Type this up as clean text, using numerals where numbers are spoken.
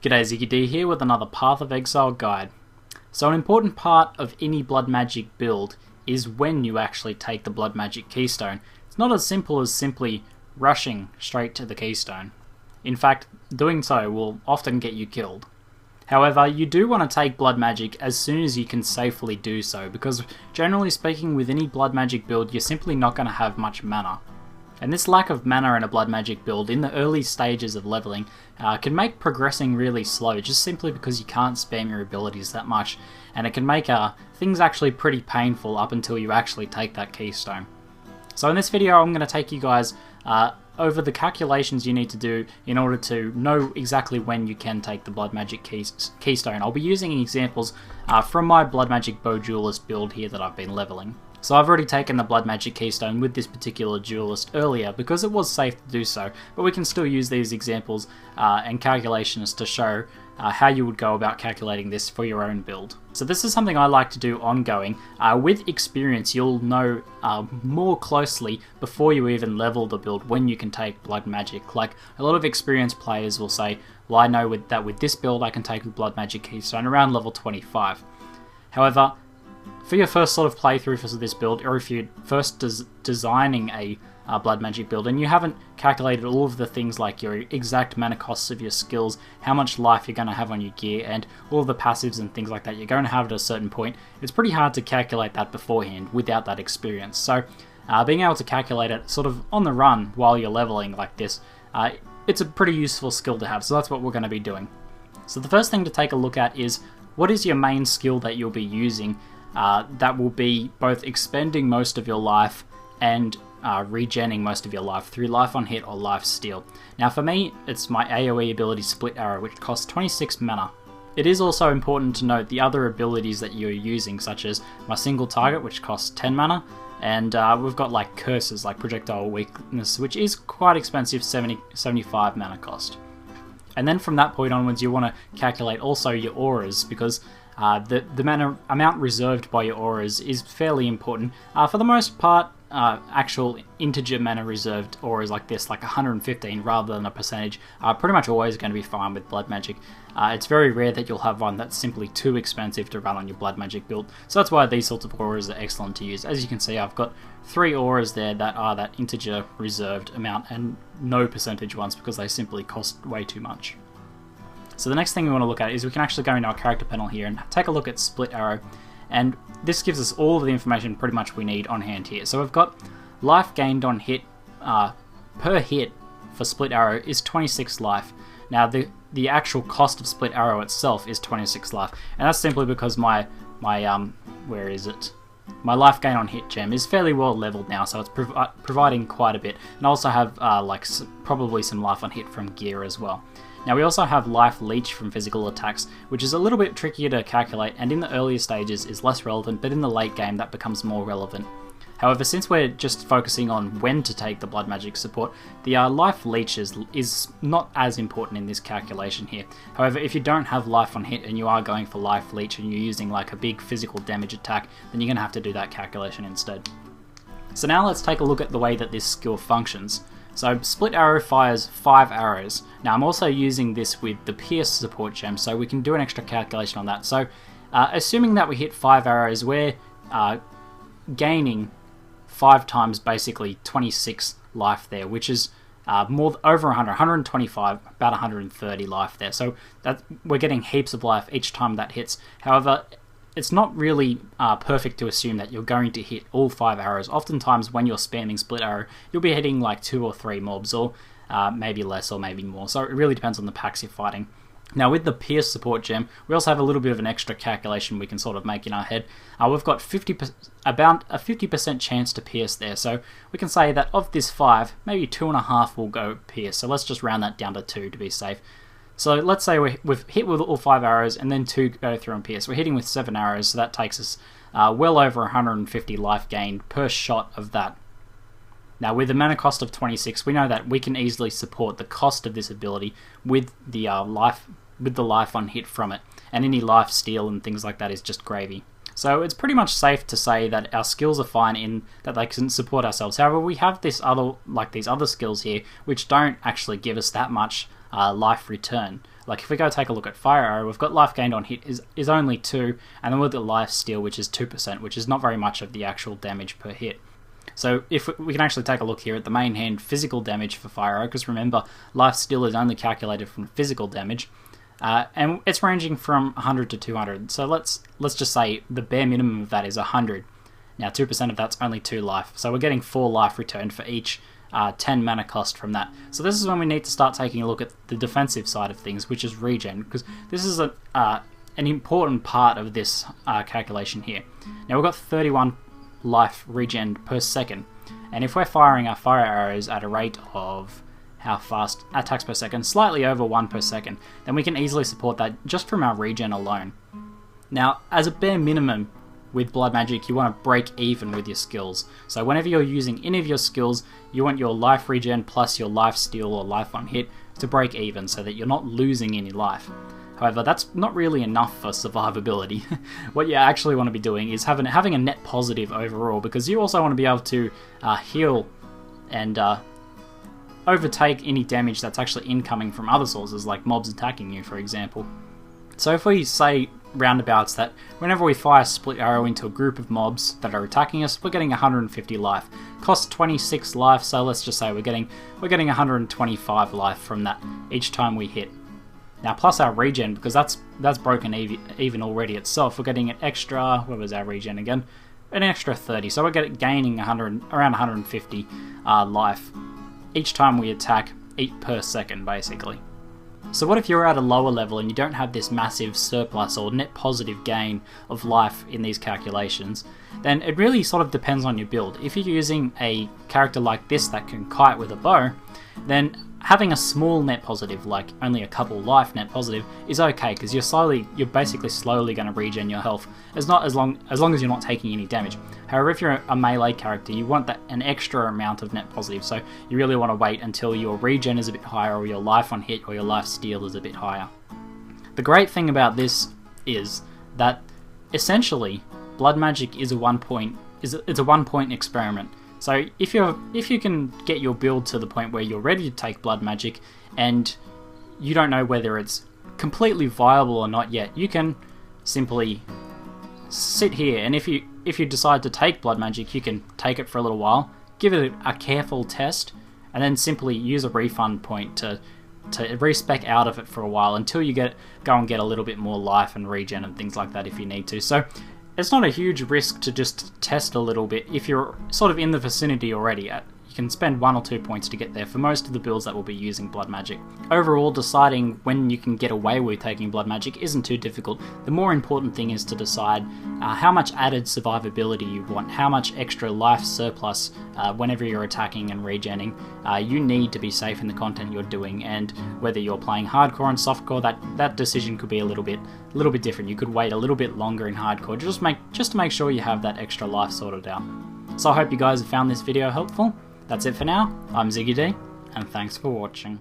G'day, ZiggyD here with another Path of Exile guide. So an important part of any blood magic build is when you actually take the blood magic keystone. It's not as simple as simply rushing straight to the keystone. In fact, doing so will often get you killed. However, you do want to take blood magic as soon as you can safely do so, because generally speaking with any blood magic build you're simply not going to have much mana. And this lack of mana in a blood magic build in the early stages of leveling can make progressing really slow, just simply because you can't spam your abilities that much, and it can make things actually pretty painful up until you actually take that keystone. So in this video I'm going to take you guys over the calculations you need to do in order to know exactly when you can take the blood magic keystone. I'll be using examples from my blood magic bow duelist build here that I've been leveling. So I've already taken the blood magic keystone with this particular duelist earlier because it was safe to do so, but we can still use these examples and calculations to show how you would go about calculating this for your own build. So this is something I like to do ongoing. With experience you'll know more closely before you even level the build when you can take blood magic. Like a lot of experienced players will say, well, I know that with this build I can take the blood magic keystone around level 25. However, for your first sort of playthrough for this build, or if you're first designing a blood magic build and you haven't calculated all of the things like your exact mana costs of your skills, how much life you're going to have on your gear, and all of the passives and things like that you're going to have at a certain point, it's pretty hard to calculate that beforehand without that experience. So being able to calculate it sort of on the run while you're leveling like this, it's a pretty useful skill to have, so that's what we're going to be doing. So the first thing to take a look at is, what is your main skill that you'll be using that will be both expending most of your life and regenning most of your life through life on hit or life steal. Now for me, it's my AoE ability Split Arrow, which costs 26 mana. It is also important to note the other abilities that you're using, such as my single target, which costs 10 mana, and we've got like curses like projectile weakness, which is quite expensive, 75 mana cost. And then from that point onwards you want to calculate also your auras, because the mana amount reserved by your auras is fairly important. For the most part, actual integer mana reserved auras like this, like 115 rather than a percentage, are pretty much always going to be fine with blood magic. It's very rare that you'll have one that's simply too expensive to run on your blood magic build, so that's why these sorts of auras are excellent to use. As you can see, I've got 3 auras there that are that integer reserved amount and no percentage ones because they simply cost way too much. So the next thing we want to look at is we can actually go into our character panel here and take a look at Split Arrow, and this gives us all of the information pretty much we need on hand here. So we've got life gained on hit per hit for Split Arrow is 26 life. Now the actual cost of Split Arrow itself is 26 life, and that's simply because my where is it? My life gain on hit gem is fairly well leveled now, so it's providing quite a bit, and I also have probably some life on hit from gear as well. Now we also have life leech from physical attacks, which is a little bit trickier to calculate and in the earlier stages is less relevant, but in the late game that becomes more relevant. However, since we're just focusing on when to take the blood magic support, the life leech is not as important in this calculation here. However, if you don't have life on hit and you are going for life leech and you're using like a big physical damage attack, then you're going to have to do that calculation instead. So now let's take a look at the way that this skill functions. So Split Arrow fires 5 arrows. Now I'm also using this with the Pierce support gem, so we can do an extra calculation on that. So assuming that we hit 5 arrows, we're gaining 5 times basically 26 life there, which is over 125, about 130 life there. So we're getting heaps of life each time that hits. However, it's not really perfect to assume that you're going to hit all 5 arrows. Oftentimes when you're spamming Split Arrow, you'll be hitting like 2 or 3 mobs, or maybe less or maybe more. So it really depends on the packs you're fighting. Now with the Pierce support gem, we also have a little bit of an extra calculation we can sort of make in our head. We've got about a 50% chance to pierce there, so we can say that of this 5, maybe 2.5 will go pierce. So let's just round that down to 2 to be safe. So let's say we've hit with all 5 arrows and then 2 go through and pierce. We're hitting with 7 arrows, so that takes us well over 150 life gained per shot of that. Now with the mana cost of 26, we know that we can easily support the cost of this ability with the life on hit from it, and any life steal and things like that is just gravy. So it's pretty much safe to say that our skills are fine in that they can support ourselves. However, we have these other skills here which don't actually give us that much life return. Like if we go take a look at Fire Arrow, we've got life gained on hit is only 2, and then we've got life steal, which is 2%, which is not very much of the actual damage per hit. So if we can actually take a look here at the main hand physical damage for Fire Arrow, because remember, life steal is only calculated from physical damage, and it's ranging from 100 to 200. So let's just say the bare minimum of that is 100. Now 2% of that's only 2 life, so we're getting 4 life returned for each 10 mana cost from that. So this is when we need to start taking a look at the defensive side of things, which is regen, because this is an important part of this calculation here. Now we've got 31 life regen per second, and if we're firing our fire arrows at a rate of how fast attacks per second, slightly over 1 per second, then we can easily support that just from our regen alone. Now as a bare minimum with blood magic, you want to break even with your skills. So whenever you're using any of your skills, you want your life regen plus your life steal or life on hit to break even so that you're not losing any life. However, that's not really enough for survivability. What you actually want to be doing is having a net positive overall, because you also want to be able to heal and overtake any damage that's actually incoming from other sources, like mobs attacking you, for example. So if we say roundabouts that whenever we fire split arrow into a group of mobs that are attacking us, we're getting 150 life. Costs 26 life, so let's just say we're getting 125 life from that each time we hit. Now plus our regen, because that's broken even already itself, we're getting an extra, what was our regen again? An extra 30, so we're gaining around 150 life each time we attack, 8 per second basically. So what if you're at a lower level and you don't have this massive surplus or net positive gain of life in these calculations? Then it really sort of depends on your build. If you're using a character like this that can kite with a bow, then having a small net positive, like only a couple life net positive, is okay, because you're basically slowly going to regen your health as long as you're not taking any damage. However, if you're a melee character, you want an extra amount of net positive, so you really want to wait until your regen is a bit higher, or your life on hit or your life steal is a bit higher. The great thing about this is that essentially blood magic is a one-point experiment. So if you can get your build to the point where you're ready to take blood magic and you don't know whether it's completely viable or not yet, you can simply sit here, and if you decide to take blood magic, you can take it for a little while, give it a careful test, and then simply use a refund point to respec out of it for a while until you go and get a little bit more life and regen and things like that if you need to. So it's not a huge risk to just test a little bit if you're sort of in the vicinity already. You can spend 1 or 2 points to get there for most of the builds that will be using blood magic. Overall, deciding when you can get away with taking blood magic isn't too difficult. The more important thing is to decide how much added survivability you want, how much extra life surplus whenever you're attacking and regenning you need to be safe in the content you're doing, and whether you're playing hardcore and softcore, that decision could be a little bit different. You could wait a little bit longer in hardcore just to make sure you have that extra life sorted out. So I hope you guys have found this video helpful. That's it for now. I'm ZiggyD, and thanks for watching.